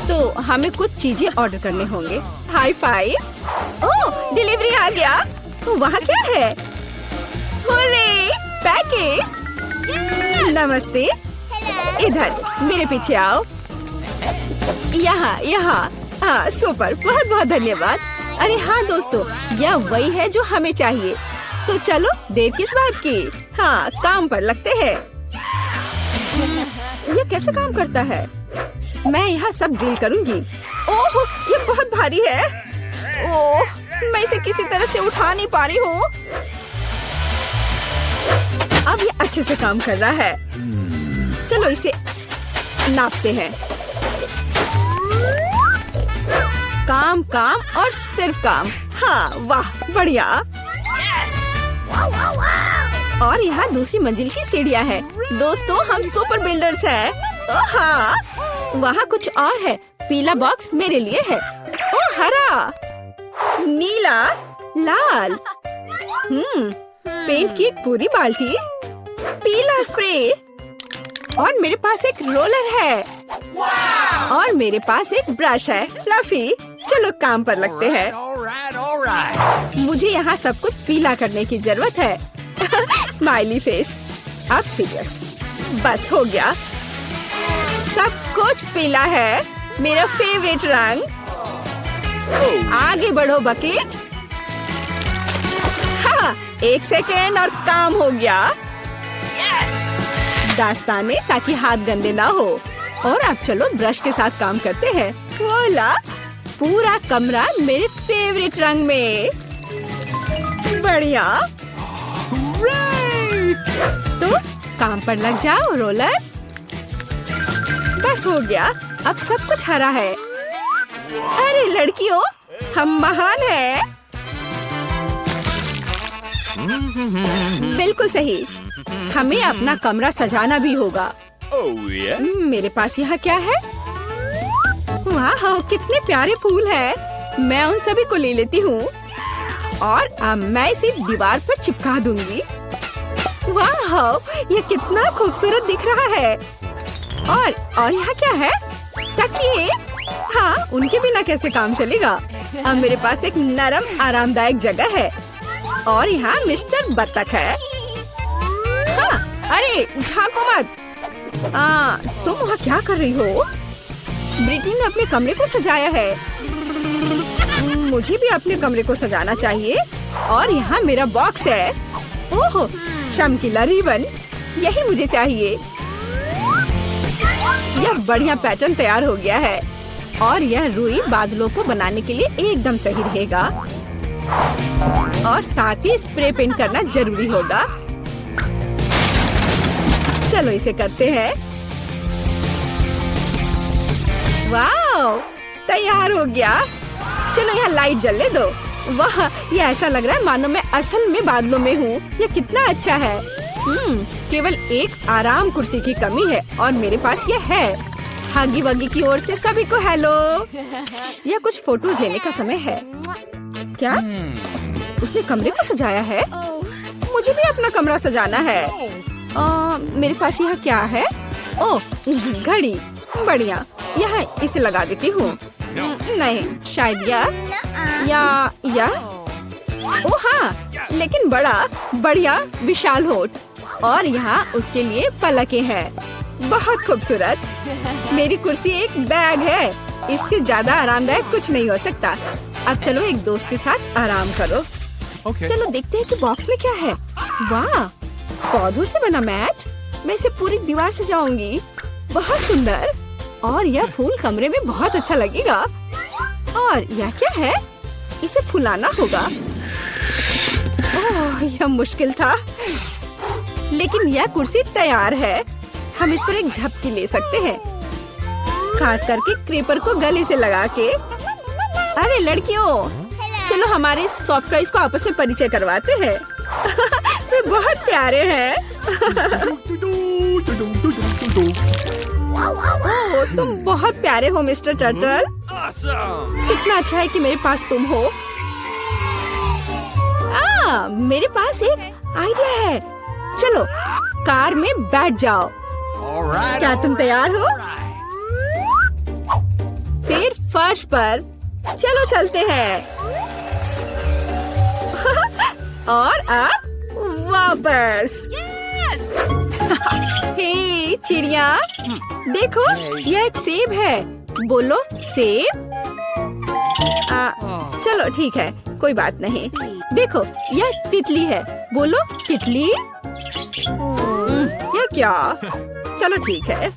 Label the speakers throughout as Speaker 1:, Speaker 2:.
Speaker 1: तो हमें कुछ चीजें ऑर्डर करने होंगे। High five. ओह, डिलीवरी आ गया। वहाँ क्या है? Hurray, package. नमस्ते। इधर मेरे पीछे आओ। यहाँ। हाँ, सुपर, बहुत बहुत धन्यवाद। अरे हाँ दोस्तों, यह वही है जो हमें चाहिए। तो चलो, देर किस बात की। हाँ, काम पर लगते हैं। यह कैसे काम करता है? मैं यहाँ सब डील करूँगी। ओह, ये बहुत भारी है। ओह, मैं इसे किसी तरह से उठा नहीं पा रही हूँ। अब ये अच्छे से काम कर रहा है। चलो इसे नापते हैं। काम काम और सिर्फ काम। हाँ, वाह, बढ़िया। और यहाँ दूसरी मंजिल की सीढ़ियाँ हैं। दोस्तों, हम सुपर बिल्डर्स हैं। ओह हाँ, वहाँ कुछ और है। पीला बॉक्स मेरे लिए है। ओह, हरा, नीला, लाल। पेंट की एक पूरी बाल्टी, पीला स्प्रे, और मेरे पास एक रोलर है। और मेरे पास एक ब्रश है, फ्लफी। चलो काम पर लगते हैं। मुझे यहाँ सब कुछ पीला करने की जरूरत है। Smiley face. अब सीरियस। बस हो गया। सब कुछ पीला है, मेरा फेवरेट रंग। आगे बढ़ो बकेट। हाँ, 1 सेकेंड और काम हो गया। दास्ताने, ताकि हाथ गंदे ना हो। और अब चलो ब्रश के साथ काम करते हैं। वोला, पूरा कमरा मेरे फेवरेट रंग में। बढ़िया। तो काम पर लग जाओ रोलर। बस हो गया। अब सब कुछ हरा है। अरे लड़कियों, हम महान हैं। बिल्कुल सही। हमें अपना कमरा सजाना भी होगा। मेरे पास यहाँ क्या है? वाह, कितने प्यारे फूल हैं। मैं उन सभी को ले लेती हूँ और अब मैं इसे दीवार पर चिपका दूंगी। वाह, ये कितना खूबसूरत दिख रहा है। और यहाँ क्या है? तकिए। हाँ, उनके बिना कैसे काम चलेगा। अब मेरे पास एक नरम आरामदायक जगह है। और यहाँ मिस्टर बत्तख है। हाँ, अरे झांको मत। तुम वहाँ क्या कर रही हो? ब्रिटनी ने अपने कमरे को सजाया है। मुझे भी अपने कमरे को सजाना चाहिए। और यहाँ मेरा बॉक्स है। ओह, चमकीला रिबन, यही मुझे चाहिए। यह बढ़िया पैटर्न तैयार हो गया है। और यह रुई बादलों को बनाने के लिए एकदम सही रहेगा। और साथ ही स्प्रे पेंट करना जरूरी होगा। चलो इसे करते हैं। वाह, तैयार हो गया। चलो यहाँ लाइट जलने दो। वाह, ये ऐसा लग रहा है मानो मैं असल में बादलों में हूँ। ये कितना अच्छा है। केवल एक आराम कुर्सी की कमी है और मेरे पास ये है। हगी वगी की ओर से सभी को हेलो। यह कुछ फोटोज लेने का समय है। क्या? उसने कमरे को सजाया है? मुझे भी अपना कमरा सजाना है। मेरे पास यहाँ क्या है? ओह, घड़ी। बढ़िया, यहाँ इसे लगा देती हूँ। नहीं, शायद या ओह हाँ, लेकिन बड़ा बढ़िया विशाल होठ। और यहाँ उसके लिए पलकें हैं। बहुत खूबसूरत। मेरी कुर्सी एक बैग है। इससे ज्यादा आरामदायक कुछ नहीं हो सकता। अब चलो एक दोस्त के साथ आराम करो। चलो देखते हैं कि बॉक्स में क्या है। वाह, पौधों से बना मैट। मैं इसे पूरी दीवार से जाऊंगी। बहुत सुंदर। और यह फूल कमरे में बहुत अच्छा लगेगा। और यह क्या है? इसे फुलाना होगा। ओह, यह मुश्किल था। लेकिन यह कुर्सी तैयार है। हम इस पर एक झपकी ले सकते हैं, खास करके क्रेपर को गले से लगा के। अरे लड़कियों, चलो हमारे सॉफ्ट टॉयज को आपस में परिचय करवाते हैं। वे बहुत प्यारे हैं। ओह, तुम बहुत प्यारे हो मिस्टर टर्टल। कितना अच्छा है कि मेरे पास तुम हो। मेरे पास एक आइडिया है। चलो कार में बैठ जाओ। क्या तुम तैयार हो? पर। चलो चलते हैं। और अब वापस। हे चिड़िया, देखो यह एक सेब है। बोलो सेब। चलो ठीक है, कोई बात नहीं। देखो यह तितली है। बोलो तितली। यह क्या? चलो ठीक है।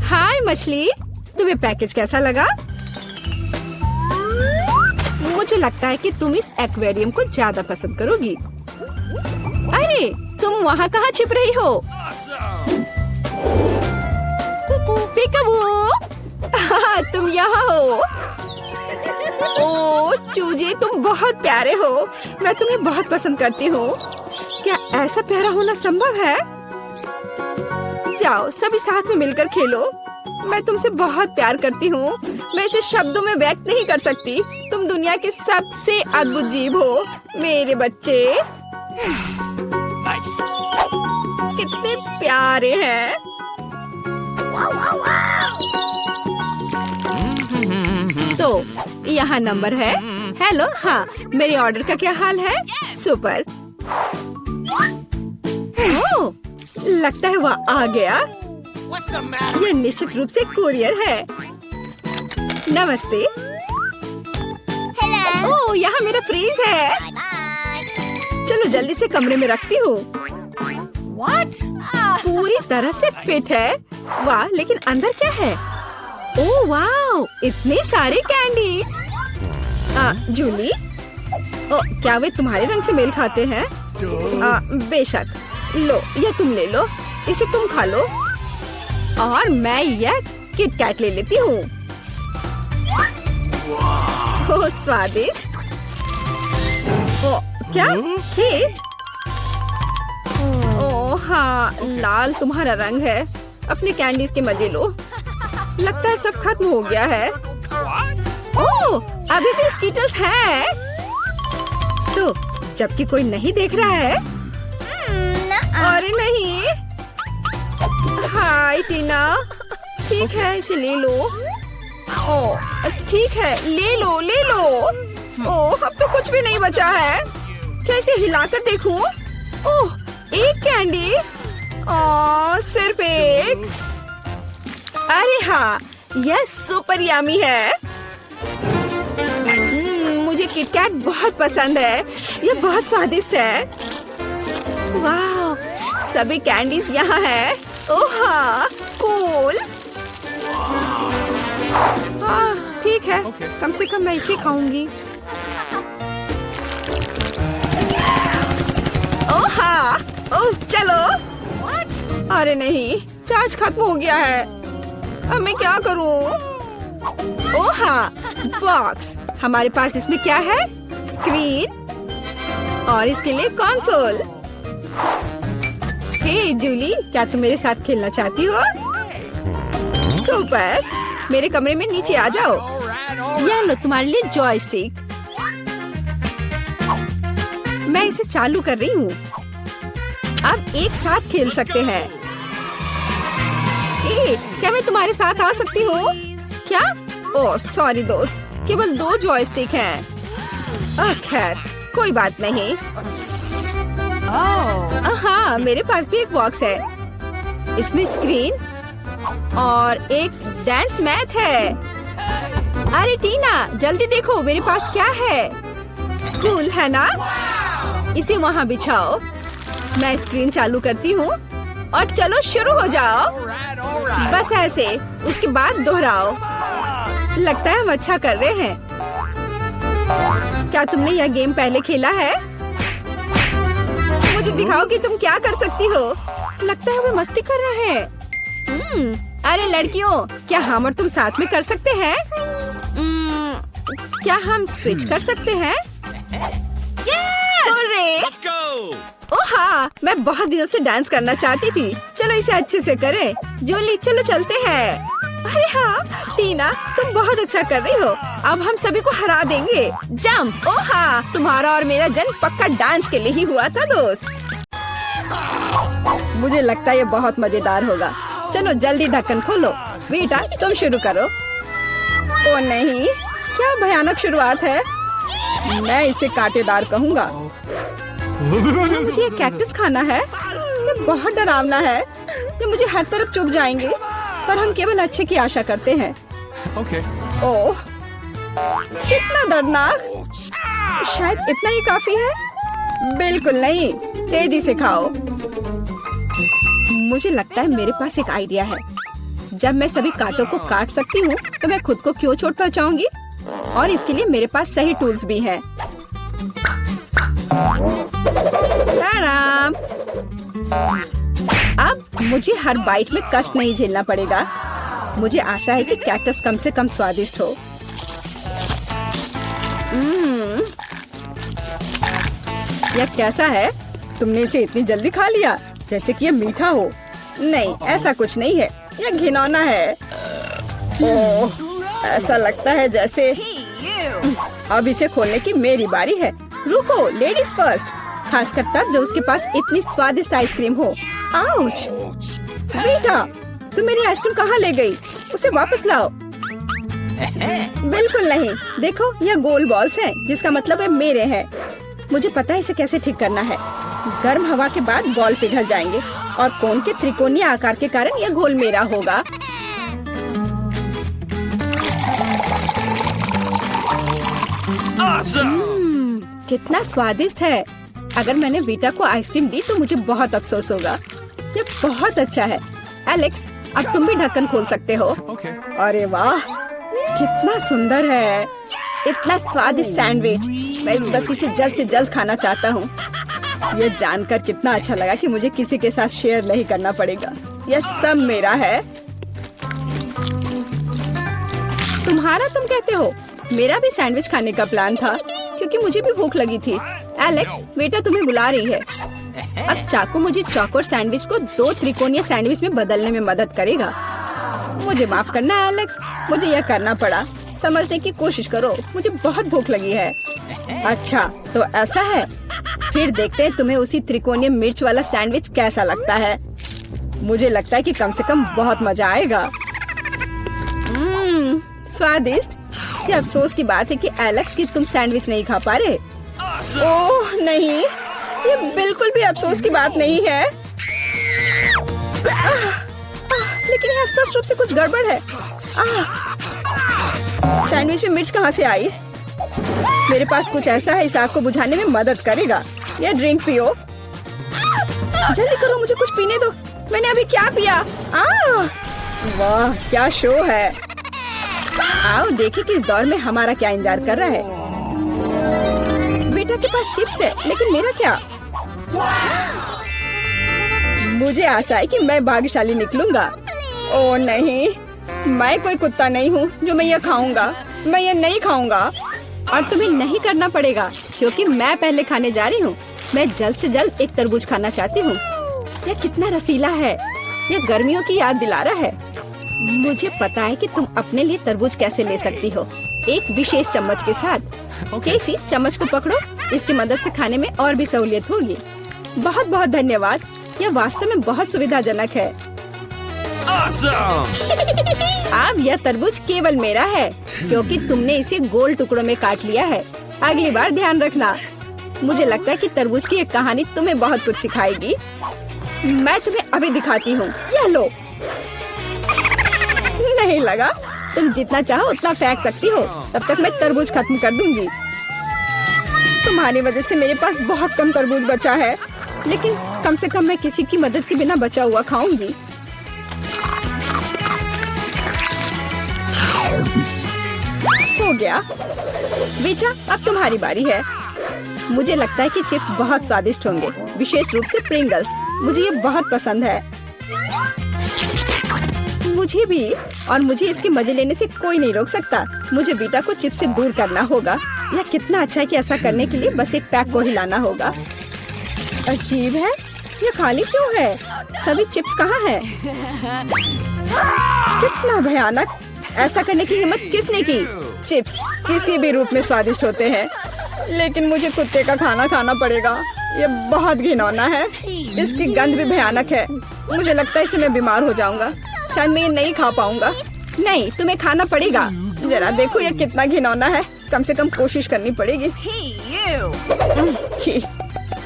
Speaker 1: हाय मछली, तुम्हें पैकेज कैसा लगा? मुझे लगता है कि तुम इस एक्वेरियम को ज्यादा पसंद करोगी। अरे तुम वहाँ कहाँ छिप रही हो? पिकाबू, तुम यहाँ हो। ओ चूजे, तुम बहुत प्यारे हो। मैं तुम्हें बहुत पसंद करती हूँ। क्या ऐसा प्यारा होना संभव है? जाओ सभी साथ में मिलकर खेलो। मैं तुमसे बहुत प्यार करती हूँ। मैं इसे शब्दों में व्यक्त नहीं कर सकती। तुम दुनिया के सबसे अद्भुत जीव हो मेरे बच्चे। कितने प्यारे हैं। तो यहाँ नंबर है। हेलो, हाँ मेरे ऑर्डर का क्या हाल है? सुपर। ओह, लगता है वह आ गया। यह निश्चित रूप से कुरियर है। नमस्ते। ओह, यहाँ मेरा फ्रीज है। चलो जल्दी से कमरे में रखती हूँ। पूरी तरह से फिट है। वाह, लेकिन अंदर क्या है? ओह वाह, इतने सारे कैंडीज। जूली, क्या वे तुम्हारे रंग से मेल खाते हैं? बेशक। लो यह तुम ले लो, इसे तुम खा लो। और मैं यह किट कैट ले लेती हूँ। ओह स्वादिष्ट। क्या केक? ओह हाँ, लाल तुम्हारा रंग है। अपने कैंडीज के मजे लो। लगता है सब खत्म हो गया है। ओह, अभी भी स्कीटल्स हैं। तो जबकि कोई नहीं देख रहा है। अरे नहीं। हाय टीना, ठीक है इसे ले लो। ओह ठीक है, ले लो ले लो। ओह अब तो कुछ भी नहीं बचा है। क्या इसे हिलाकर देखूं? ओह एक कैंडी। ओह सिर्फ एक। अरे हाँ, यह सुपर यामी है। मुझे किटकैट बहुत पसंद है। यह बहुत स्वादिष्ट है। वाह, सभी कैंडीज यहाँ है। ओह हाँ, कूल। ठीक है, कम से कम मैं इसे खाऊंगी। ओह हाँ, ओह चलो। अरे नहीं, चार्ज खत्म हो गया है। अब मैं क्या करूं? ओह हाँ, बॉक्स। हमारे पास इसमें क्या है? स्क्रीन और इसके लिए कंसोल। हे जूली, क्या तुम मेरे साथ खेलना चाहती हो? सुपर, मेरे कमरे में नीचे आ जाओ। यह लो तुम्हारे लिए जॉयस्टिक। मैं इसे चालू कर रही हूँ। अब एक साथ खेल सकते हैं। क्या मैं तुम्हारे साथ आ सकती हूँ? क्या? ओह सॉरी दोस्त, केवल 2 जॉयस्टिक हैं। खैर कोई बात नहीं। हाँ, मेरे पास भी एक बॉक्स है। इसमें स्क्रीन और एक डांस मैच है। अरे टीना, जल्दी देखो मेरे पास क्या है। कूल है ना? इसे वहाँ बिछाओ। मैं स्क्रीन चालू करती हूँ और चलो शुरू हो जाओ। बस ऐसे, उसके बाद दोहराओ। लगता है हम अच्छा कर रहे हैं। क्या तुमने यह गेम पहले खेला है? मुझे दिखाओ कि तुम क्या कर सकती हो। लगता है वे मस्ती कर रहे हैं। अरे लड़कियों, क्या हम और तुम साथ में कर सकते हैं? क्या हम स्विच कर सकते हैं? Let's go! ओह हाँ, मैं बहुत दिनों से डांस करना चाहती थी। चलो इसे अच्छे से करें। जूली चलो चलते हैं। अरे हाँ टीना, तुम बहुत अच्छा कर रही हो। अब हम सभी को हरा देंगे। जंप। ओह हाँ, तुम्हारा और मेरा जन्म पक्का डांस के लिए ही हुआ था दोस्त। मुझे लगता है ये बहुत मजेदार होगा। चलो जल्दी ढक्कन खोलो। बेटा तुम शुरू करो। ओ नहीं, क्या भयानक शुरुआत है। मैं इसे कांटेदार कहूँगा। मुझे ये कैक्टस खाना है। ये बहुत डरावना है। ये मुझे हर तरफ चुभ जाएंगे, पर हम केवल अच्छे की आशा करते हैं। ओह, कितना दर्दनाक। शायद इतना ही काफी है। बिल्कुल नहीं, तेजी से खाओ। मुझे लगता है मेरे पास एक आइडिया है। जब मैं सभी कांटों को काट सकती हूँ, तो मैं खुद को क्यों चोट पहुँचाऊंगी? और इसके लिए मेरे पास सही टूल्स भी हैं। ताराम! अब मुझे हर बाइट में कष्ट नहीं झेलना पड़ेगा। मुझे आशा है कि कैक्टस कम से कम स्वादिष्ट हो। यह कैसा है? तुमने इसे इतनी जल्दी खा लिया, जैसे कि यह मीठा हो। नहीं, ऐसा कुछ नहीं है। यह घिनौना है। ओह, ऐसा लगता है जैसे अब इसे खोलने की मेरी बारी है। रुको, लेडीज फर्स्ट। खासकर तब जब उसके पास इतनी स्वादिष्ट आइसक्रीम हो। आउच! बेटा, तुम मेरी आइसक्रीम कहाँ ले गई? उसे वापस लाओ। बिल्कुल नहीं। देखो, यह गोल बॉल्स हैं, जिसका मतलब है मेरे हैं। मुझे पता है इसे कैसे ठीक करना है। गर्म हवा के बाद बॉल पिघल जाएंगे और कोन के त्रिकोणीय आकार के कारण यह घोल मेरा होगा। कितना स्वादिष्ट है। अगर मैंने बीटा को आइसक्रीम दी तो मुझे बहुत अफसोस होगा। ये बहुत अच्छा है। एलेक्स, अब तुम भी ढक्कन खोल सकते हो। अरे वाह, कितना सुंदर है। इतना स्वादिष्ट सैंडविच। मैं बस इसे जल्द से जल्द खाना चाहता हूँ। यह जानकर कितना अच्छा लगा कि मुझे किसी के साथ शेयर नहीं करना पड़ेगा। यह सब मेरा है। तुम्हारा तुम कहते हो? मेरा भी सैंडविच खाने का प्लान था, क्योंकि मुझे भी भूख लगी थी। एलेक्स, बेटा तुम्हें बुला रही है। अब चाकू मुझे चौकोर सैंडविच को 2 त्रिकोणीय सैंडविच में बदलने में मदद करेगा। मुझे माफ करना एलेक्स, मुझे यह करना पड़ा। समझने की कोशिश करो, मुझे बहुत भूख लगी है। अच्छा, तो ऐसा है। फिर देखते हैं तुम्हें उसी त्रिकोणीय मिर्च वाला सैंडविच कैसा लगता है। मुझे लगता है कि कम से कम बहुत मजा आएगा। स्वादिष्ट। ये अफसोस की बात है कि एलेक्स की तुम सैंडविच नहीं खा पा रहे। ओह नहीं, ये बिल्कुल भी अफसोस की बात नहीं है। लेकिन यहाँ स्पष्ट रूप से कुछ गड़बड़ है। सैंडविच में मिर्च कहाँ से आई? मेरे पास कुछ ऐसा है, इस आग को बुझाने में मदद करेगा। यह ड्रिंक पियो। जल्दी करो, मुझे कुछ पीने दो। मैंने अभी क्या पिया? वाह, क्या शो है। आओ देखें कि इस दौर में हमारा क्या इंतजार कर रहा है। बेटा के पास चिप्स है, लेकिन मेरा क्या? मुझे आशा है कि मैं भाग्यशाली निकलूंगा। ओह नहीं, मैं कोई कुत्ता नहीं हूँ जो मैं यह खाऊंगा। मैं यह नहीं खाऊंगा। और तुम्हें नहीं करना पड़ेगा, क्योंकि मैं पहले खाने जा रही हूँ। मैं जल्द से जल्द एक तरबूज खाना चाहती हूँ। यह कितना रसीला है। यह गर्मियों की याद दिला रहा है। मुझे पता है कि तुम अपने लिए तरबूज कैसे ले सकती हो, एक विशेष चम्मच के साथ। केसी, चम्मच को पकड़ो। इसकी मदद से खाने में और भी सहूलियत होगी। बहुत बहुत धन्यवाद। यह वास्तव में बहुत सुविधाजनक है। अब यह तरबूज केवल मेरा है, क्योंकि तुमने इसे गोल टुकड़ों में काट लिया है। अगली बार ध्यान रखना। मुझे लगता है कि तरबूज की एक कहानी तुम्हें बहुत कुछ सिखाएगी। मैं तुम्हें अभी दिखाती हूँ। यह लो। नहीं लगा? तुम जितना चाहो उतना फेंक सकती हो। तब तक मैं तरबूज खत्म कर दूंगी। तुम्हारी वजह से मेरे पास बहुत कम तरबूज बचा है, लेकिन कम से कम मैं किसी की मदद के बिना बचा हुआ खाऊंगी। हो गया। बेटा, अब तुम्हारी बारी है। मुझे लगता है कि चिप्स बहुत स्वादिष्ट होंगे, विशेष रूप से प्रिंगल्स। मुझे ये बहुत पसंद है। मुझे भी। और मुझे इसके मजे लेने से कोई नहीं रोक सकता। मुझे बीटा को चिप्स से दूर करना होगा। यह कितना अच्छा है कि ऐसा करने के लिए बस एक पैक को हिलाना होगा। अजीब है, ये खाली क्यों है? सभी चिप्स कहाँ हैं? कितना भयानक। ऐसा करने की हिम्मत किसने की? चिप्स किसी भी रूप में स्वादिष्ट होते हैं, लेकिन मुझे कुत्ते का खाना खाना पड़ेगा। ये बहुत घिनौना है। इसकी गंध भी भयानक है। मुझे लगता है इससे मैं बीमार हो जाऊंगा। शायद मैं ये नहीं खा पाऊंगा। नहीं, तुम्हें खाना पड़ेगा। जरा देखो ये कितना घिनौना है। कम से कम कोशिश करनी पड़ेगी। छी,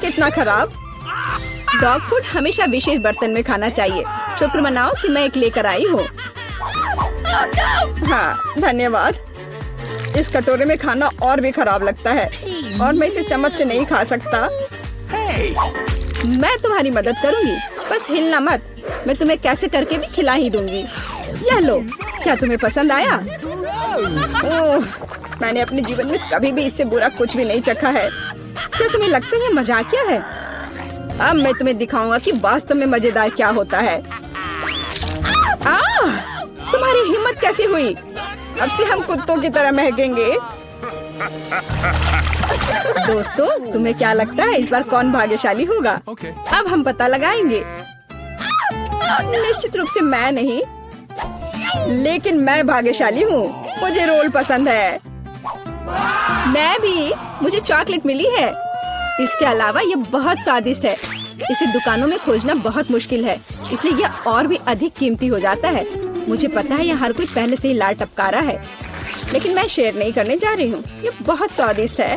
Speaker 1: कितना खराब। डॉग फूड हमेशा विशेष बर्तन में खाना चाहिए। शुक्र मनाओ कि मैं एक लेकर आई हूँ। हाँ, धन्यवाद। इस कटोरे में खाना और भी खराब लगता है और मैं इसे चम्मच से नहीं खा सकता। मैं तुम्हारी मदद करूंगी, बस हिलना मत। मैं तुम्हें कैसे करके भी खिला ही दूंगी। यह लो, क्या तुम्हें पसंद आया? ओह, मैंने अपने जीवन में कभी भी इससे बुरा कुछ भी नहीं चखा है। क्या तुम्हें लगता है मजाकिया है? अब मैं तुम्हें दिखाऊंगा कि वास्तव में मजेदार क्या होता है। तुम्हारी हिम्मत कैसे हुई? अब से हम कुत्तों की तरह महकेंगे। दोस्तों, तुम्हें क्या लगता है इस बार कौन भाग्यशाली होगा? अब हम पता लगाएंगे। निश्चित रूप से मैं नहीं, लेकिन मैं भाग्यशाली हूँ। मुझे रोल पसंद है। मैं भी। मुझे चॉकलेट मिली है। इसके अलावा ये बहुत स्वादिष्ट है। इसे दुकानों में खोजना बहुत मुश्किल है, इसलिए यह और भी अधिक कीमती हो जाता है। मुझे पता है यह हर कोई पहले से ही लाल टपका रहा है, लेकिन मैं शेयर नहीं करने जा रही हूँ। ये बहुत स्वादिष्ट है।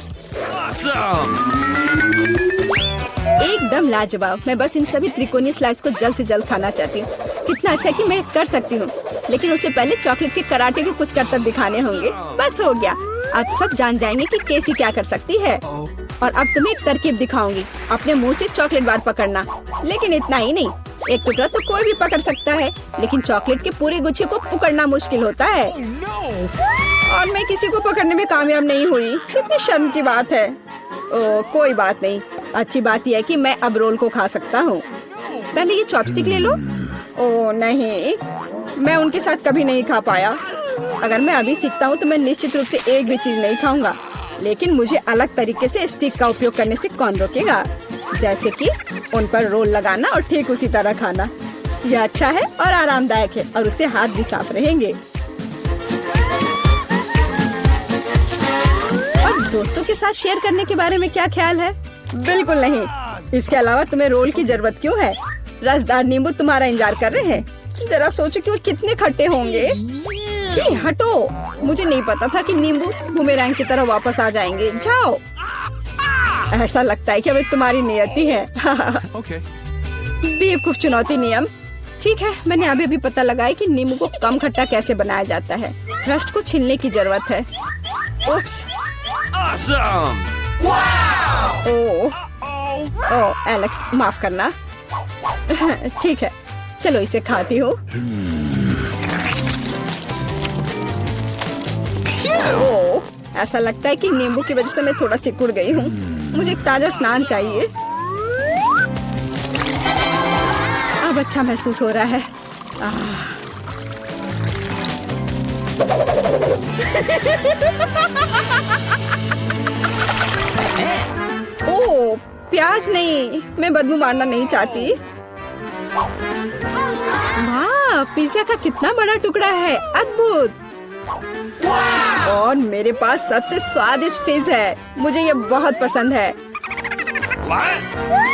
Speaker 1: एकदम लाजवाब। मैं बस इन सभी त्रिकोणीय स्लाइस को जल्द से जल्द खाना चाहती हूँ। कितना अच्छा कि मैं कर सकती हूँ, लेकिन उससे पहले चॉकलेट के कराटे को कुछ करतब दिखाने होंगे। बस हो गया। अब सब जान जाएंगे कि केसी क्या कर सकती है। और अब तुम्हें एक तरकीब दिखाऊंगी। अपने मुंह से चॉकलेट बार पकड़ना, लेकिन इतना ही नहीं। एक टुकड़ा तो कोई भी पकड़ सकता है, लेकिन चॉकलेट के पूरे गुच्छे को पकड़ना मुश्किल होता है। और मैं किसी को पकड़ने में कामयाब नहीं हुई। कितनी शर्म की बात है। ओह, कोई बात नहीं। अच्छी बात यह है कि मैं अब रोल को खा सकता हूँ। पहले ये चॉपस्टिक ले लो। ओह नहीं, मैं उनके साथ कभी नहीं खा पाया। अगर मैं अभी सीखता हूँ तो मैं निश्चित रूप से एक भी चीज नहीं खाऊंगा, लेकिन मुझे अलग तरीके से स्टिक का उपयोग करने से कौन रोकेगा? जैसे कि उन पर रोल लगाना और ठीक उसी तरह खाना। यह अच्छा है और आरामदायक है, और उससे हाथ भी साफ रहेंगे। और दोस्तों के साथ शेयर करने के बारे में क्या ख्याल है? बिल्कुल नहीं। इसके अलावा तुम्हें रोल की जरूरत क्यों है? रसदार नींबू तुम्हारा इंतजार कर रहे हैं। जरा सोचो कि वो कितने खट्टे होंगे। छी, हटो। मुझे नहीं पता था कि नींबू बूमेरैंग की तरह वापस आ जाएंगे। जाओ। ऐसा लगता है कि अब तुम्हारी नियति है। बेवकूफ चुनौती नियम। ठीक है, मैंने अभी पता लगाया कि नींबू को कम खट्टा कैसे बनाया जाता है। रस्ट को छीलने की जरूरत है। उफ्स। ओह, एलेक्स, माफ करना। ठीक है, चलो इसे खाती हूँ। ओह, ऐसा लगता है कि नींबू की वजह से मैं थोड़ा सिकुड़ गई हूँ। मुझे एक ताजा स्नान चाहिए। अब अच्छा महसूस हो रहा है। ओह, प्याज नहीं। मैं बदबू मारना नहीं चाहती। वाह, पिज्जा का कितना बड़ा टुकड़ा है। अद्भुत। और मेरे पास सबसे स्वादिष्ट फिज है। मुझे ये बहुत पसंद है।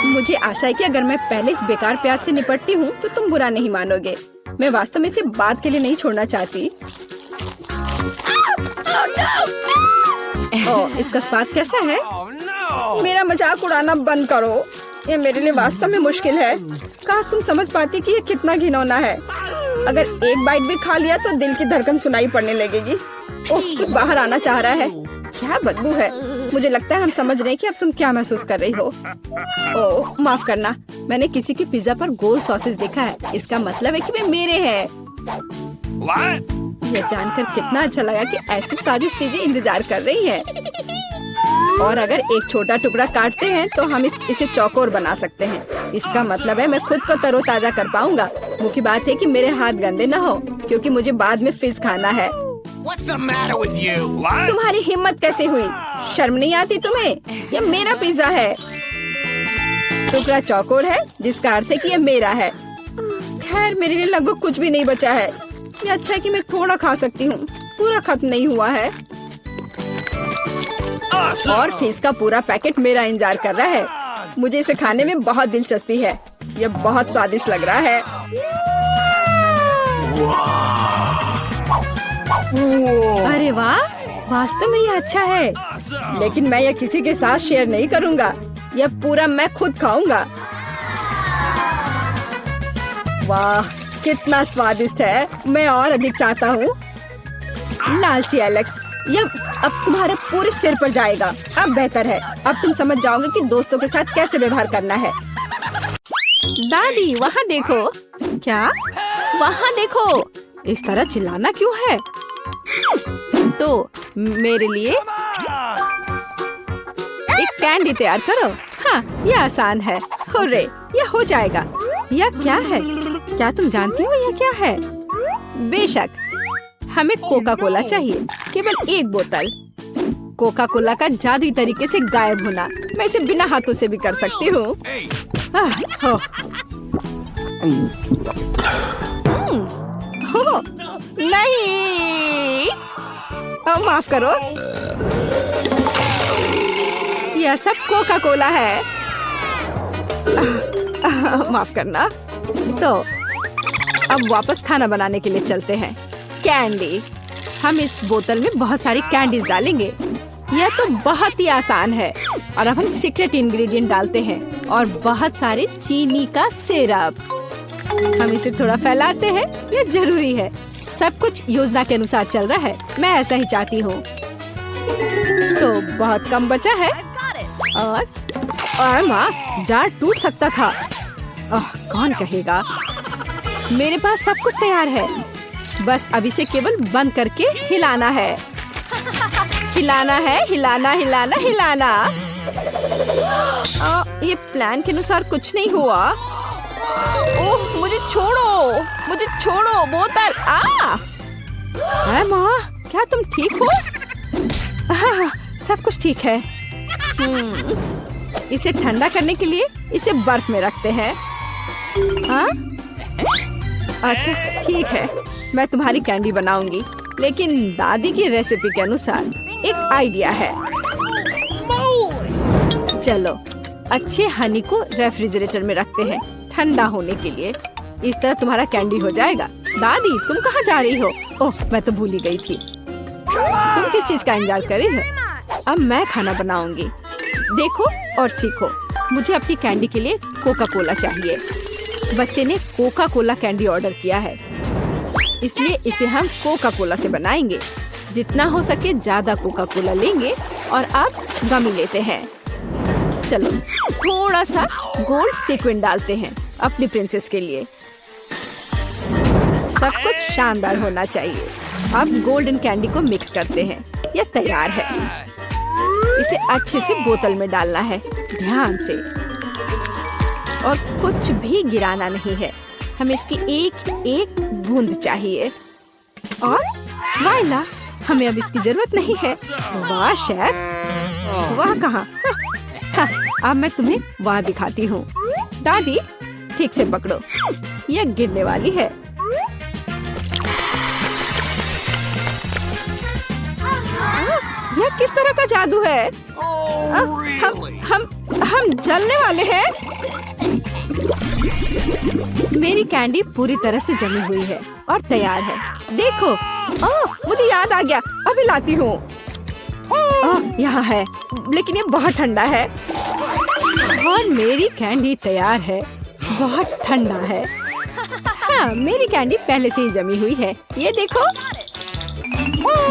Speaker 1: मुझे आशा है कि अगर मैं पहले इस बेकार प्याज से निपटती हूँ तो तुम बुरा नहीं मानोगे। मैं वास्तव में इसे बाद के लिए नहीं छोड़ना चाहती। ओह, इसका स्वाद कैसा है? मेरा मजाक उड़ाना बंद करो। ये मेरे लिए वास्तव में मुश्किल है। काश तुम समझ पाती कि ये कितना घिनौना है। अगर एक बाइट भी खा लिया तो दिल की धड़कन सुनाई पड़ने लगेगी। ओह, कुछ बाहर आना चाह रहा है। क्या बदबू है। मुझे लगता है हम समझ रहे हैं कि अब तुम क्या महसूस कर रही हो। ओह, माफ करना। मैंने किसी के पिज्जा पर गोल सॉसेस देखा है। इसका मतलब है कि वे मेरे हैं। यह जानकर कितना अच्छा लगा कि ऐसी स्वादिष्ट चीजें इंतजार कर रही हैं। और अगर एक छोटा टुकड़ा काटते हैं तो हम इसे चौकोर बना सकते हैं। इसका मतलब है मैं खुद को तरोताजा कर पाऊंगा। मुख्य बात है कि मेरे हाथ गंदे न हो, क्योंकि मुझे बाद में फिज खाना है।
Speaker 2: What's the matter with you?
Speaker 1: तुम्हारी हिम्मत कैसे हुई? शर्म नहीं आती तुम्हें? यह मेरा पिज्जा है। टुकड़ा चौकोर है, जिसका अर्थ है कि यह मेरा है। खैर, मेरे लिए लगभग कुछ भी नहीं बचा है। ये अच्छा है कि मैं थोड़ा खा सकती हूँ। पूरा खत्म नहीं हुआ है। और फिश का पूरा पैकेट मेरा इंतजार कर रहा है। मुझे इसे खाने में बहुत दिलचस्पी है। यह बहुत स्वादिष्ट लग रहा है। अरे अरे वाह, वास्तव में ये अच्छा है, लेकिन मैं यह किसी के साथ शेयर नहीं करूँगा। यह पूरा मैं खुद खाऊंगा। वाह, कितना स्वादिष्ट है। मैं और अधिक चाहता हूँ। लालची एलेक्स, यह अब तुम्हारे पूरे सिर पर जाएगा। अब बेहतर है, अब तुम समझ जाओगे कि दोस्तों के साथ कैसे व्यवहार करना है। दादी, वहाँ देखो। क्या? वहाँ देखो। इस तरह चिल्लाना क्यों है? तो मेरे लिए एक कैंडी तैयार करो। हाँ, यह आसान है। हुर्रे, यह हो जाएगा। यह क्या है? क्या तुम जानती हो यह क्या है? बेशक, हमें कोका कोला चाहिए। केवल एक बोतल। कोका कोला का जादुई तरीके से गायब होना। मैं इसे बिना हाथों से भी कर सकती हूँ। नहीं, माफ करो। यह सब कोका कोला है। माफ करना। तो अब वापस खाना बनाने के लिए चलते हैं। कैंडी, हम इस बोतल में बहुत सारी कैंडीज डालेंगे। यह तो बहुत ही आसान है। और अब हम सीक्रेट इंग्रेडिएंट डालते हैं और बहुत सारे चीनी का सिरप। हम इसे थोड़ा फैलाते हैं। यह जरूरी है। सब कुछ योजना के अनुसार चल रहा है। मैं ऐसा ही चाहती हूँ। तो बहुत कम बचा है। और माँ, जार टूट सकता था। कौन कहेगा? मेरे पास सब कुछ तैयार है। बस अब इसे केवल बंद करके हिलाना है। हिलाना है, हिलाना हिलाना हिलाना। ये प्लान के अनुसार कुछ नहीं हुआ। ओह, मुझे छोड़ो, मुझे छोड़ो बोतल। माँ, क्या तुम ठीक हो? सब कुछ ठीक है। इसे ठंडा करने के लिए इसे बर्फ में रखते हैं। अच्छा, ठीक है। मैं तुम्हारी कैंडी बनाऊंगी, लेकिन दादी की रेसिपी के अनुसार। एक आइडिया है। चलो, अच्छे हनी को रेफ्रिजरेटर में रखते हैं ठंडा होने के लिए। इस तरह तुम्हारा कैंडी हो जाएगा। दादी, तुम कहाँ जा रही हो? ओह, मैं तो भूल ही गई थी। तुम किस चीज का इंतजार कर रही हो? अब मैं खाना बनाऊंगी। देखो और सीखो। मुझे अपनी कैंडी के लिए कोका कोला चाहिए। बच्चे ने कोका कोला कैंडी ऑर्डर किया है, इसलिए इसे हम कोका कोला से बनाएंगे। जितना हो सके ज्यादा कोका कोला लेंगे। और अब गमी लेते हैं। चलो, थोड़ा सा गोल्ड सीक्वेंस डालते हैं अपनी प्रिंसेस के लिए। सब कुछ शानदार होना चाहिए। अब गोल्डन कैंडी को मिक्स करते हैं। यह तैयार है। इसे अच्छे से बोतल में डालना है, ध्यान से। और कुछ भी गिराना नहीं है। हमें इसकी एक एक बूंद चाहिए। और वाइला, हमें अब इसकी जरूरत नहीं है। वाह शेफ, वाह कहाँ? अब मैं तुम्हें वहाँ दिखाती हूँ। दादी, ठीक से पकड़ो, यह गिरने वाली है। यह किस तरह का जादू है? हम जलने वाले हैं। मेरी कैंडी पूरी तरह से जमी हुई है और तैयार है। देखो, मुझे याद आ गया, अभी लाती हूँ। यहाँ है, लेकिन ये बहुत ठंडा है। और मेरी कैंडी तैयार है। बहुत ठंडा है। हाँ, मेरी कैंडी पहले से ही जमी हुई है। ये देखो।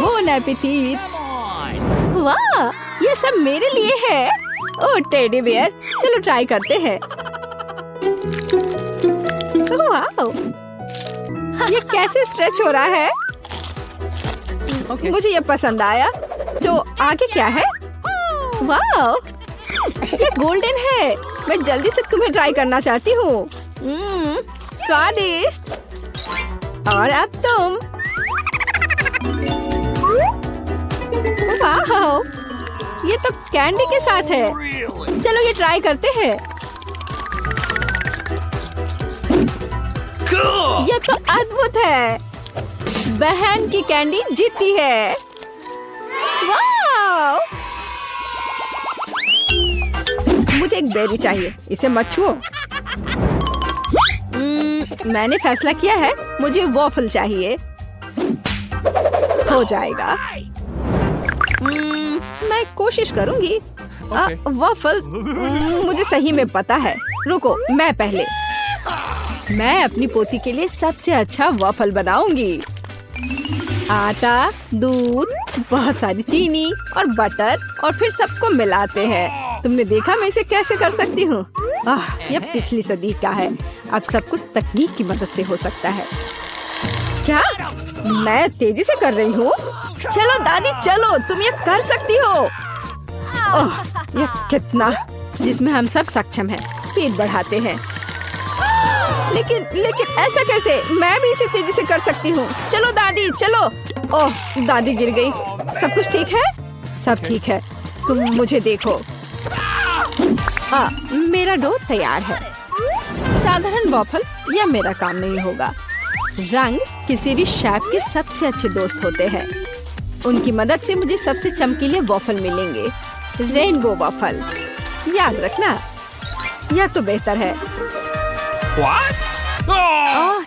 Speaker 1: Bone appétit. वाह, ये सब मेरे लिए है। ओह टेडी बियर, चलो ट्राई करते हैं। वाह, ये कैसे स्ट्रेच हो रहा है? मुझे ये पसंद आया। तो आगे क्या है? वाह, ये गोल्डन है। मैं जल्दी से तुम्हें ट्राई करना चाहती हूँ। स्वादिष्ट। और अब तुम। वाह, ये तो कैंडी के साथ है। चलो ये ट्राई करते हैं। ये तो अद्भुत है। बहन की कैंडी जीती है। वाह! मुझे एक बेरी चाहिए, इसे मत छुओ। मैंने फैसला किया है, मुझे वॉफल चाहिए। हो जाएगा। मैं कोशिश करूंगी। वॉफल्स मुझे सही में पता है। रुको, मैं पहले। मैं अपनी पोती के लिए सबसे अच्छा वॉफल बनाऊंगी। आटा, दूध, बहुत सारी चीनी और बटर और फिर सबको मिलाते हैं। तुमने देखा मैं इसे कैसे कर सकती हूँ? यह पिछली सदी का है। अब सब कुछ तकनीक की मदद से हो सकता है। क्या मैं तेजी से कर रही हूँ? चलो दादी चलो, तुम ये कर सकती हो। यह कितना जिसमें हम सब सक्षम हैं। स्पीड बढ़ाते हैं। लेकिन ऐसा कैसे? मैं भी इसे तेजी से कर सकती हूँ। चलो दादी चलो। ओह दादी गिर गई। सब कुछ ठीक है? सब ठीक है। तुम मुझे देखो। मेरा डो तैयार है। साधारण वॉफल या मेरा काम नहीं होगा। रंग किसी भी शेफ के सबसे अच्छे दोस्त होते हैं। उनकी मदद से मुझे सबसे चमकीले वॉफल मिलेंगे। Rainbow waffle. याद रखना, यह तो बेहतर है।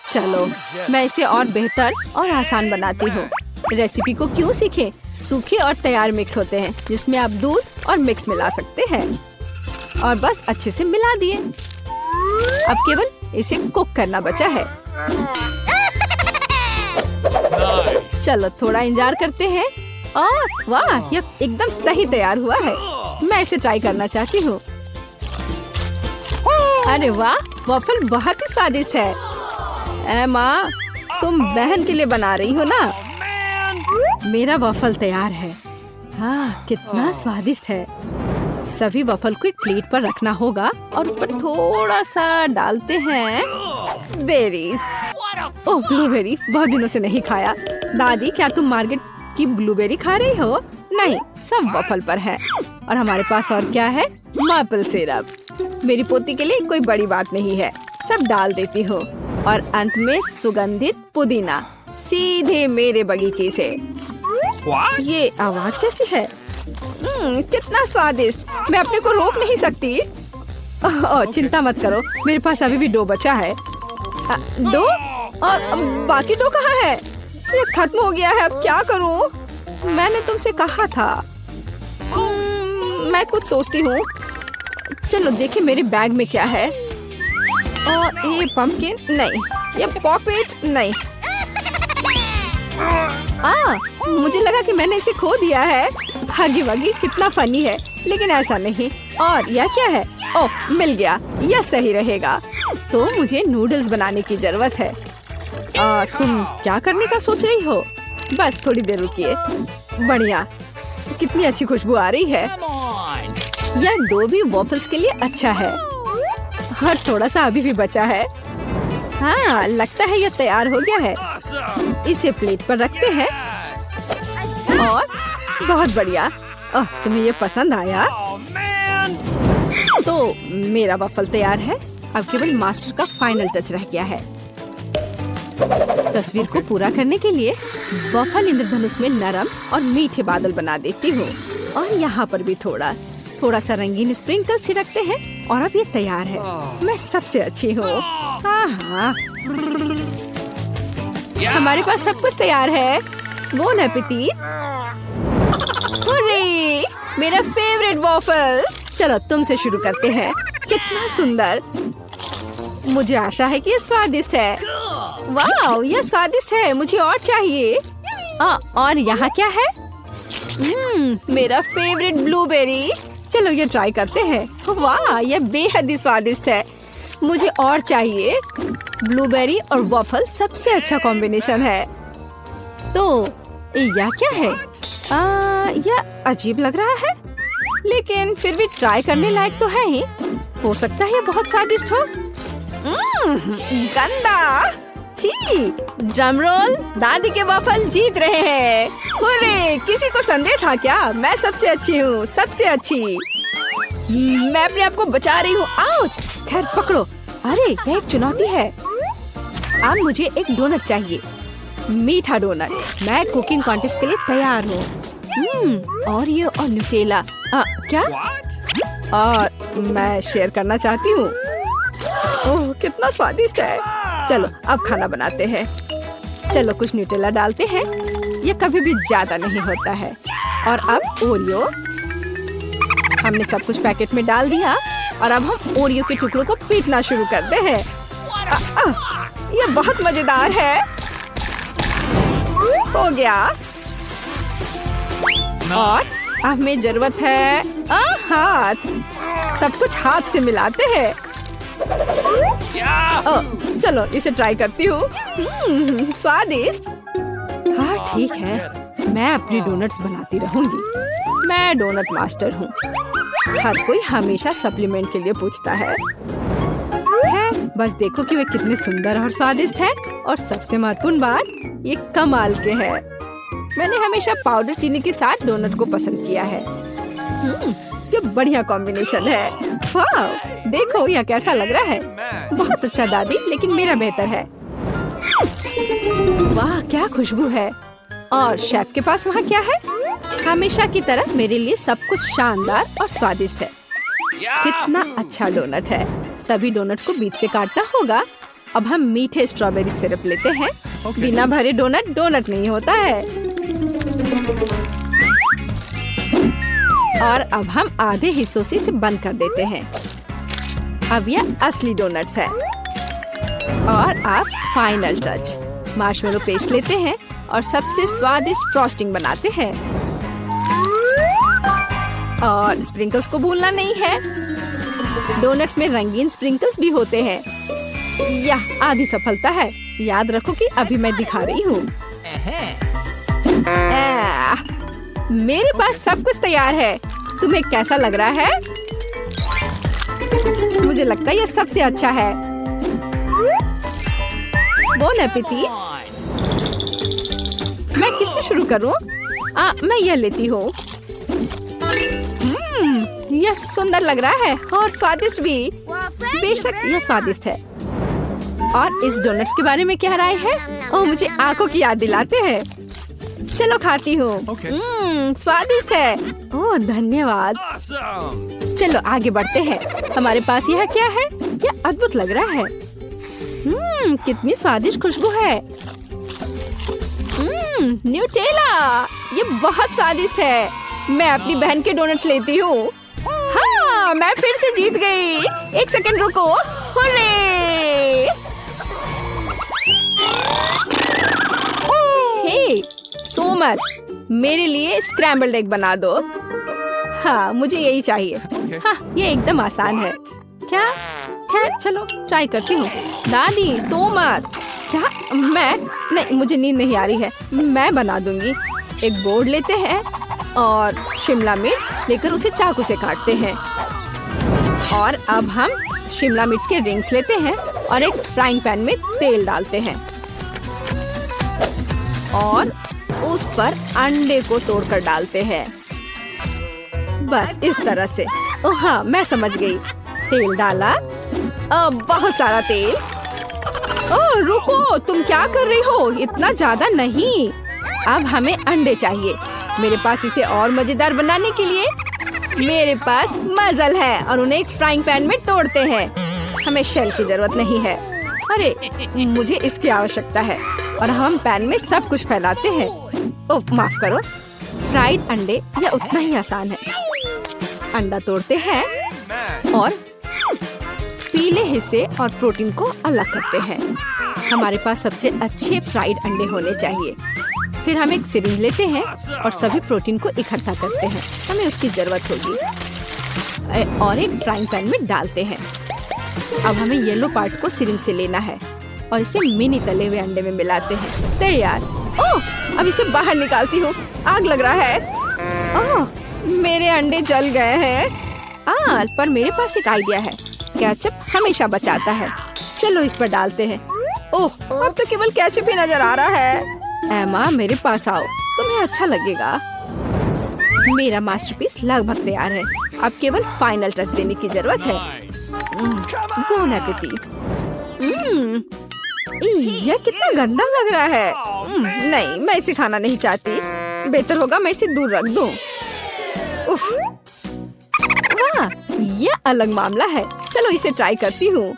Speaker 1: चलो मैं इसे और बेहतर और आसान बनाती हूँ। रेसिपी को क्यों सीखें? सूखे और तैयार मिक्स होते हैं जिसमें आप दूध और मिक्स मिला सकते हैं और बस अच्छे से मिला दिए। अब केवल इसे कुक करना बचा है। चलो थोड़ा इंतजार करते हैं। वाह, यह एकदम सही तैयार हुआ है। मैं इसे ट्राई करना चाहती हूँ। अरे वाह, वॉफल बहुत ही स्वादिष्ट है। माँ, तुम बहन के लिए बना रही हो ना? मेरा वॉफल तैयार है। कितना स्वादिष्ट है। सभी वॉफल को एक प्लेट पर रखना होगा और उस पर थोड़ा सा डालते हैं बेरीज। ओह ब्लूबेरी, बहुत दिनों से नहीं खाया। दादी, क्या तुम मार्केट की ब्लूबेरी खा रही हो? नहीं, सब वॉफल पर है। और हमारे पास और क्या है? Maple syrup. मेरी पोती के लिए कोई बड़ी बात नहीं है। सब डाल देती हूँ और अंत में सुगंधित पुदीना सीधे मेरे बगीचे से। ये आवाज कैसी है? कितना स्वादिष्ट। मैं अपने को रोक नहीं सकती। चिंता मत करो, मेरे पास अभी भी डो बचा है। डो? और बाकी डो कहाँ है? ये खत्म हो गया है। अब क्या करूँ? मैंने तुमसे कहा था। मैं कुछ सोचती हूँ। चलो देखें मेरे बैग में क्या है। ये पंपकिन नहीं, ये पॉकेट नहीं। मुझे लगा कि मैंने इसे खो दिया है। हगी वगी कितना फनी है, लेकिन ऐसा नहीं। और यह क्या है? ओह मिल गया, यह सही रहेगा। तो मुझे नूडल्स बनाने की जरूरत है। तुम क्या करने का सोच रही हो? बस थोड़ी देर रुकिए। बढ़िया, कितनी अच्छी खुशबू आ रही है। यह डो भी वॉफल्स के लिए अच्छा है। और थोड़ा सा अभी भी बचा है। लगता है यह तैयार हो गया है। इसे प्लेट पर रखते हैं। और बहुत बढ़िया। तुम्हें ये पसंद आया? तो मेरा वॉफल तैयार है। अब केवल मास्टर का फाइनल टच रह गया है। तस्वीर को पूरा करने के लिए वॉफल इंद्रधनुष में नरम और मीठे बादल बना देती हूँ। और यहाँ पर भी थोड़ा सा रंगीन स्प्रिंकल छिड़कते हैं और अब ये तैयार है। मैं सबसे अच्छी हूँ। हमारे पास सब कुछ तैयार है। Bone appétit. हुर्रे, मेरा फेवरेट वॉफल। चलो तुमसे शुरू करते हैं। कितना सुंदर। मुझे आशा है कि ये स्वादिष्ट है। वाह, यह स्वादिष्ट है। मुझे और चाहिए। और यहाँ क्या है? मेरा फेवरेट ब्लूबेरी। चलो ये ट्राई करते हैं। वाह, यह बेहद ही स्वादिष्ट है। मुझे और चाहिए। ब्लूबेरी और वॉफल सबसे अच्छा कॉम्बिनेशन है। तो यह क्या है? यह अजीब लग रहा है, लेकिन फिर भी ट्राई करने लायक तो है ही। हो सकता है ये बहुत स्वादिष्ट हो। गंदा। छी, ड्रम रोल। दादी के वॉफल जीत रहे हैं। हुर्रे, किसी को संदेह था क्या? मैं सबसे अच्छी हूँ, सबसे अच्छी। मैं अपने आप को बचा रही हूँ। आउच! खैर पकड़ो। अरे यह एक चुनौती है। अब मुझे एक डोनट चाहिए। मीठा डोनट। मैं कुकिंग कॉन्टेस्ट के लिए तैयार हूँ। और ये और न्यूटेला। क्या? और मैं शेयर करना चाहती हूँ। ओह कितना स्वादिष्ट है। चलो अब खाना बनाते हैं। चलो कुछ न्यूटेला डालते हैं। ये कभी भी ज्यादा नहीं होता है। और अब ओरियो, हमने सब कुछ पैकेट में डाल दिया और अब हम ओरियो के टुकड़ों को पीटना शुरू करते हैं। ये बहुत मजेदार है। हो गया। और अब हमें जरूरत है हाथ। सब कुछ हाथ से मिलाते हैं। चलो इसे ट्राई करती हूँ। स्वादिष्ट। हाँ ठीक है, मैं अपनी डोनट्स बनाती रहूंगी। मैं डोनट मास्टर हूँ। हर कोई हमेशा सप्लीमेंट के लिए पूछता है। बस देखो कि वे कितने सुंदर और स्वादिष्ट है। और सबसे महत्वपूर्ण बात, ये कमाल के हैं। मैंने हमेशा पाउडर चीनी के साथ डोनट को पसंद किया है। ये बढ़िया कॉम्बिनेशन है। वाह, देखो यह कैसा लग रहा है। बहुत अच्छा दादी, लेकिन मेरा बेहतर है। वाह क्या खुशबू है। और शेफ के पास वहाँ क्या है? हमेशा की तरह मेरे लिए सब कुछ शानदार और स्वादिष्ट है। कितना अच्छा डोनट है। सभी डोनट को बीच से काटना होगा। अब हम मीठे स्ट्रॉबेरी सिरप लेते हैं। बिना भरे डोनट डोनट नहीं होता है। और अब हम आधे हिस्सों से इसे बंद कर देते हैं। अब यह असली डोनट्स है। और अब फाइनल टच, मार्शमेलो पेस्ट लेते हैं और सबसे स्वादिष्ट फ्रॉस्टिंग बनाते हैं। और स्प्रिंकल्स को भूलना नहीं है। डोनट्स में रंगीन स्प्रिंकल्स भी होते हैं। यह आधी सफलता है। याद रखो कि अभी मैं दिखा रही हूँ। मेरे पास सब कुछ तैयार है। तुम्हें कैसा लग रहा है? मुझे लगता है यह सबसे अच्छा है। बोन एपेटी। मैं किससे शुरू करूं? मैं यह लेती हूँ। यह सुंदर लग रहा है और स्वादिष्ट भी। बेशक यह स्वादिष्ट है। और इस डोनट्स के बारे में क्या राय है? ओह, मुझे आंखों की याद दिलाते हैं। चलो खाती हूँ। स्वादिष्ट है। ओह धन्यवाद। चलो आगे बढ़ते हैं। हमारे पास यह क्या है? यह अद्भुत लग रहा है। कितनी स्वादिष्ट खुशबू है। न्यूटेला, ये बहुत स्वादिष्ट है। मैं अपनी बहन के डोनट्स लेती हूँ। हाँ, मैं फिर से जीत गई। एक सेकंड रुको। हुर्रे! हे, सोमर, मेरे लिए स्क्रैम्बल्ड एग बना दो। हाँ, मुझे यही चाहिए। हाँ, ये एकदम आसान है। क्या? खैर चलो ट्राई करती हूँ। दादी, सोमर। क्या? मैं? नहीं, मुझे नींद नहीं आ रही है। मैं बना दूंगी। एक बोर्ड लेते हैं और शिमला मिर्च लेकर उसे चाकू से काटते हैं। और अब हम शिमला मिर्च के रिंग्स लेते हैं और एक फ्राइंग पैन में तेल डालते हैं और उस पर अंडे को तोड़कर डालते हैं। बस इस तरह से। ओह हाँ, मैं समझ गई। तेल डाला। बहुत सारा तेल। ओह रुको, तुम क्या कर रही हो? इतना ज्यादा नहीं। अब हमें अंडे चाहिए। मेरे पास इसे और मजेदार बनाने के लिए मेरे पास मजल है और उन्हें एक फ्राइंग पैन में तोड़ते हैं। हमें शेल की जरूरत नहीं है। अरे मुझे इसकी आवश्यकता है। और हम पैन में सब कुछ फैलाते हैं। ओह माफ करो। फ्राइड अंडे यह उतना ही आसान है। अंडा तोड़ते हैं और पीले हिस्से और प्रोटीन को अलग करते हैं। हमारे पास सबसे अच्छे फ्राइड अंडे होने चाहिए। फिर हम एक सिरिंज लेते हैं और सभी प्रोटीन को इकट्ठा करते हैं। हमें उसकी जरूरत होगी और एक फ्राइंग पैन में डालते हैं। अब हमें येलो पार्ट को सिरिंज से लेना है और इसे मिनी तले हुए अंडे में मिलाते हैं। तैयार। ओह, अब इसे बाहर निकालती हूँ। आग लग रहा है। ओह, मेरे अंडे जल गए हैं। पर मेरे पास एक आइडिया है। केचप हमेशा बचाता है। चलो इस पर डालते हैं। ओह, अब तो केवल केचप ही नजर आ रहा है। एमा, मेरे पास आओ, तुम्हें अच्छा लगेगा। मेरा मास्टरपीस लगभग तैयार है। अब केवल फाइनल टच देने की जरूरत है। बोन एपेटी। यह कितना गंदा लग रहा है। नहीं, मैं इसे खाना नहीं चाहती। बेहतर होगा मैं इसे दूर रख दूं। उफ, वाह, यह अलग मामला है। चलो इसे ट्राई करती हूँ।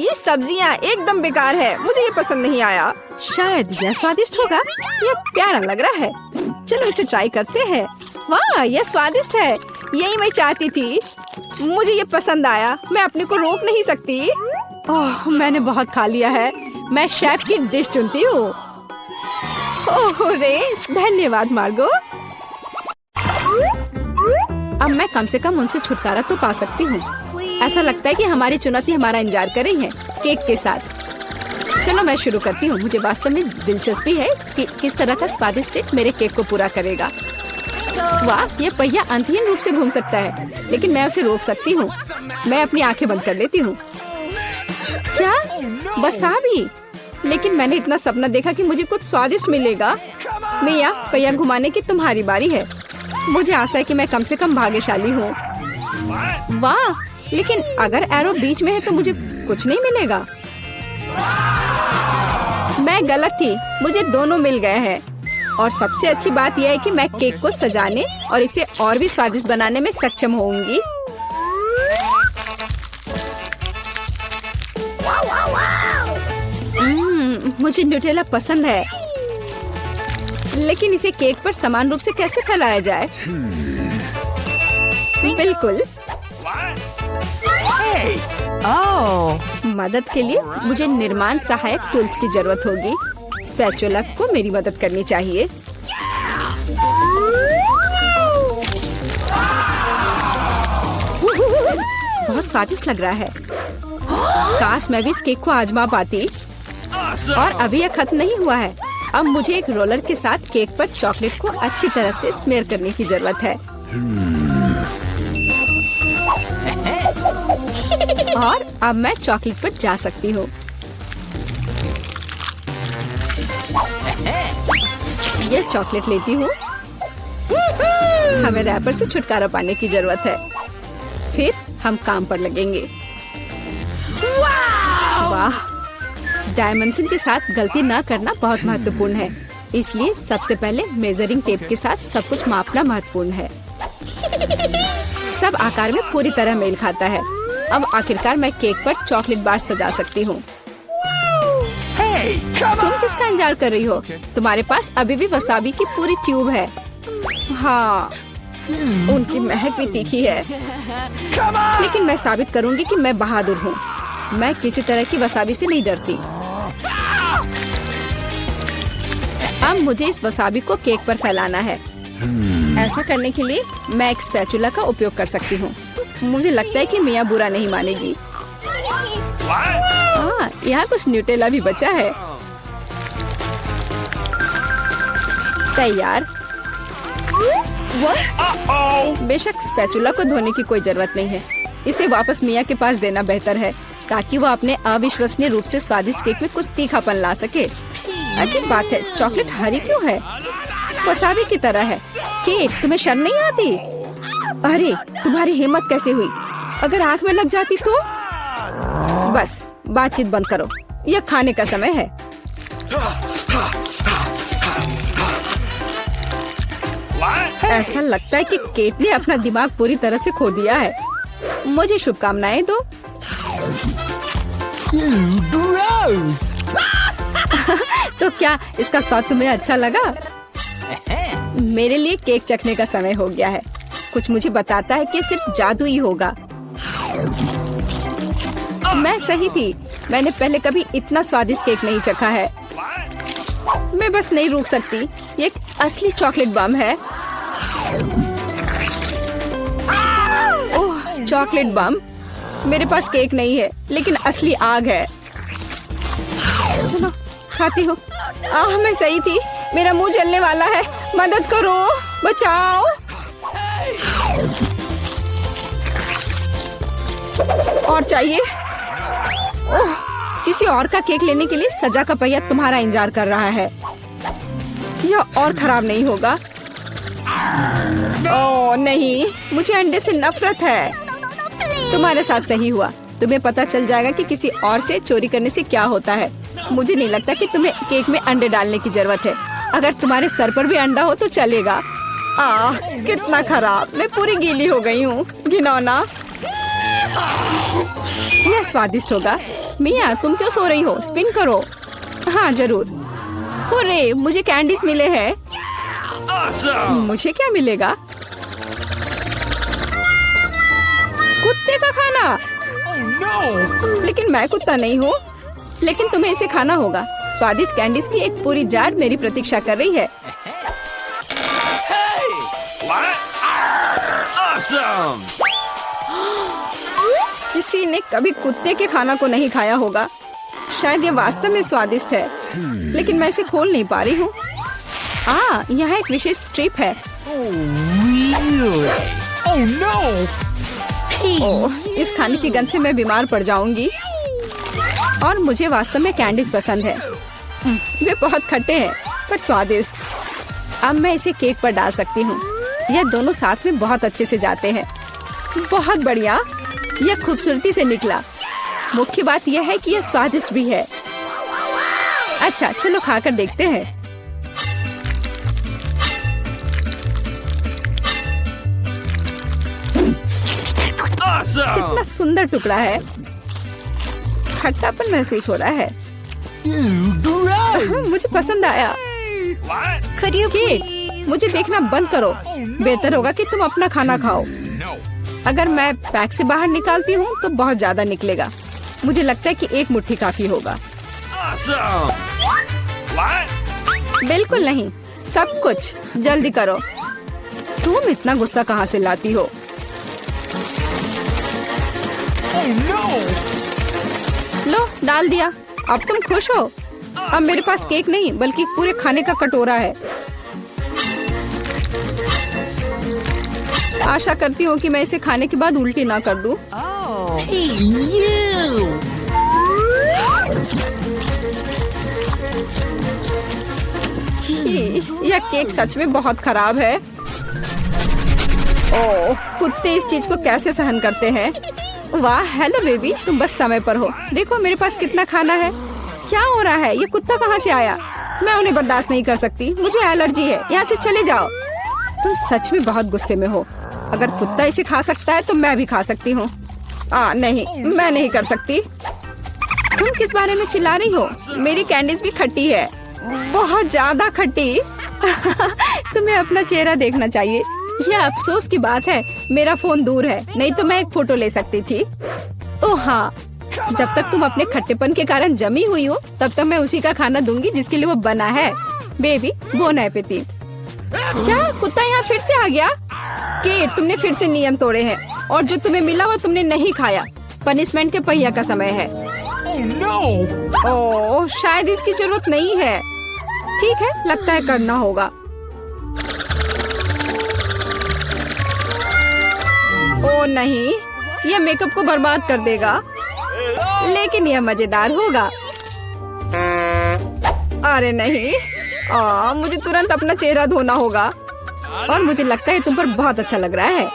Speaker 1: ये सब्जियाँ एकदम बेकार है, मुझे ये पसंद नहीं आया। शायद यह स्वादिष्ट होगा, यह प्यारा लग रहा है। चलो इसे ट्राई करते हैं। वाह, यह स्वादिष्ट है, यही मैं चाहती थी। मुझे ये पसंद आया, मैं अपने को रोक नहीं सकती। ओह, मैंने बहुत खा लिया है। मैं शेफ की डिश चुनती हूँ। ओह रे, धन्यवाद मार्गो। अब मैं कम से कम उनसे छुटकारा तो पा सकती हूँ। ऐसा लगता है कि हमारी चुनौती हमारा इंतजार कर रही है केक के साथ। चलो मैं शुरू करती हूँ। मुझे वास्तव में दिलचस्पी है कि किस तरह का स्वादिष्ट केक मेरे केक को पूरा करेगा। वाह, ये पहिया अंतहीन रूप से घूम सकता है, लेकिन मैं उसे रोक सकती हूँ। मैं अपनी आंखें बंद कर लेती हूँ। क्या वसाबी? लेकिन मैंने इतना सपना देखा कि मुझे कुछ स्वादिष्ट मिलेगा। मिया, पहिया घुमाने की तुम्हारी बारी है। मुझे आशा है कि मैं कम से कम भाग्यशाली हूँ। वाह, लेकिन अगर एरो बीच में है तो मुझे कुछ नहीं मिलेगा। मैं गलत थी, मुझे दोनों मिल गए हैं। और सबसे अच्छी बात यह है कि मैं केक को सजाने और इसे और भी स्वादिष्ट बनाने में सक्षम होंगी। मुझे न्यूटेला पसंद है, लेकिन इसे केक पर समान रूप से कैसे फैलाया जाए? बिल्कुल। मदद के लिए मुझे निर्माण सहायक टूल्स की जरूरत होगी। स्पैचुला को मेरी मदद करनी चाहिए। बहुत स्वादिष्ट लग रहा है। काश मैं भी इस केक को आजमा पाती। और अभी यह खत्म नहीं हुआ है। अब मुझे एक रोलर के साथ केक पर चॉकलेट को अच्छी तरह से स्मेयर करने की जरूरत है। और अब मैं चॉकलेट पर जा सकती हूँ। यह चॉकलेट लेती हूँ। हमें रैपर से छुटकारा पाने की जरूरत है। फिर हम काम पर लगेंगे। वाह, डायमेंशन के साथ गलती न करना बहुत महत्वपूर्ण है। इसलिए सबसे पहले मेजरिंग टेप के साथ सब कुछ मापना महत्वपूर्ण है। सब आकार में पूरी तरह मेल खाता है। अब आखिरकार मैं केक पर चॉकलेट बार सजा सकती हूँ। तुम किसका इंतजार कर रही हो? तुम्हारे पास अभी भी वसाबी की पूरी ट्यूब है। हाँ, उनकी महक भी तीखी है। लेकिन मैं साबित करूंगी कि मैं बहादुर हूँ। मैं किसी तरह की वसाबी से नहीं डरती। अब मुझे इस वसाबी को केक पर फैलाना है। ऐसा करने के लिए मैं एक स्पैचुला का उपयोग कर सकती हूँ। मुझे लगता है कि मिया बुरा नहीं मानेगी। हाँ, यहाँ कुछ न्यूटेला भी बचा है। तैयार। बेशक स्पैचुला को धोने की कोई जरूरत नहीं है। इसे वापस मिया के पास देना बेहतर है, ताकि वो अपने अविश्वसनीय रूप से स्वादिष्ट केक में कुछ तीखापन ला सके। अजीब बात है, चॉकलेट हरी क्यों है? वसाबी की तरह है। केट, तुम्हें शर्म नहीं आती? अरे, तुम्हारी हिम्मत कैसे हुई? अगर आँख में लग जाती तो? बस बातचीत बंद करो, यह खाने का समय है। ऐसा लगता है कि केट ने अपना दिमाग पूरी तरह से खो दिया है। मुझे शुभकामनाएं दो। तो क्या इसका स्वाद तुम्हें अच्छा लगा? मेरे लिए केक चखने का समय हो गया है। कुछ मुझे बताता है कि सिर्फ जादू ही होगा। मैं सही थी, मैंने पहले कभी इतना स्वादिष्ट केक नहीं चखा है। मैं बस नहीं रुक सकती। ये एक असली चॉकलेट बम है। ओह, चॉकलेट बम। मेरे पास केक नहीं है, लेकिन असली आग है। चलो खाती हूँ। मैं सही थी, मेरा मुंह जलने वाला है। मदद करो, बचाओ। और चाहिए? ओह, किसी और का केक लेने के लिए सजा का पहिया तुम्हारा इंतजार कर रहा है। यह और खराब नहीं होगा। ओह नहीं, मुझे अंडे से नफरत है। तुम्हारे साथ सही हुआ। तुम्हें पता चल जाएगा कि किसी और से चोरी करने से क्या होता है। मुझे नहीं लगता कि तुम्हें केक में अंडे डालने की जरूरत है। अगर तुम्हारे सर पर भी अंडा हो तो चलेगा। कितना खराब, मैं पूरी गीली हो गई हूँ। घिनौना। यह स्वादिष्ट होगा। मिया, तुम क्यों सो रही हो? स्पिन करो। हाँ जरूर। अरे मुझे कैंडीज मिले हैं। मुझे क्या मिलेगा? कुत्ते का खाना। लेकिन मैं कुत्ता नहीं हूँ। लेकिन तुम्हें इसे खाना होगा। स्वादिष्ट कैंडीज की एक पूरी जार मेरी प्रतीक्षा कर रही है। किसी ने कभी कुत्ते के खाना को नहीं खाया होगा। शायद ये वास्तव में स्वादिष्ट है, लेकिन मैं इसे खोल नहीं पा रही हूँ। यहाँ एक विशेष स्ट्रिप है। ओह, इस खाने की गंध से मैं बीमार पड़ जाऊंगी। और मुझे वास्तव में कैंडीज पसंद है। वे बहुत खट्टे हैं पर स्वादिष्ट। अब मैं इसे केक पर डाल सकती हूँ। यह दोनों साथ में बहुत अच्छे से जाते हैं। बहुत बढ़िया, यह खूबसूरती से निकला। मुख्य बात यह है कि यह स्वादिष्ट भी है। अच्छा चलो खाकर देखते हैं। कितना सुंदर टुकड़ा है। खट्टापन महसूस हो रहा है। मुझे पसंद आया। केट, मुझे देखना बंद करो। बेहतर होगा कि तुम अपना खाना खाओ। अगर मैं पैक से बाहर निकालती हूँ तो बहुत ज्यादा निकलेगा। मुझे लगता है कि एक मुट्ठी काफी होगा। बिल्कुल नहीं, सब कुछ जल्दी करो। तुम इतना गुस्सा कहाँ से लाती हो? लो, डाल दिया। अब तुम खुश हो? अब मेरे पास केक नहीं बल्कि पूरे खाने का कटोरा है। आशा करती हूँ कि मैं इसे खाने के बाद उल्टी ना कर दूं। यह केक सच में बहुत खराब है। ओह, कुत्ते इस चीज को कैसे सहन करते हैं? वाह, हेलो बेबी, तुम बस समय पर हो। देखो मेरे पास कितना खाना है। क्या हो रहा है? ये कुत्ता कहाँ से आया? मैं उन्हें बर्दाश्त नहीं कर सकती। मुझे एलर्जी है। यहाँ से चले जाओ। तुम सच में बहुत गुस्से में हो। अगर कुत्ता इसे खा सकता है तो मैं भी खा सकती हूँ। नहीं, मैं नहीं कर सकती। तुम किस बारे में चिल्ला रही हो? मेरी कैंडीज भी खट्टी है, बहुत ज्यादा खट्टी। तुम्हें अपना चेहरा देखना चाहिए। यह अफसोस की बात है, मेरा फोन दूर है, नहीं तो मैं एक फोटो ले सकती थी। ओह हाँ, जब तक तुम अपने खट्टेपन के कारण जमी हुई हो तब तक मैं उसी का खाना दूंगी जिसके लिए वो बना है। Baby, bone appétit. क्या कुत्ता यहाँ फिर से आ गया? केट, तुमने फिर से नियम तोड़े हैं और जो तुम्हें मिला वो तुमने नहीं खाया। पनिशमेंट के पहिया का समय है। ओह, शायद इसकी जरूरत नहीं है। ठीक है, लगता है करना होगा। ओह नहीं, यह मेकअप को बर्बाद कर देगा, लेकिन यह मजेदार होगा। अरे नहीं, मुझे तुरंत अपना चेहरा धोना होगा। और मुझे लगता है तुम पर बहुत अच्छा लग रहा है।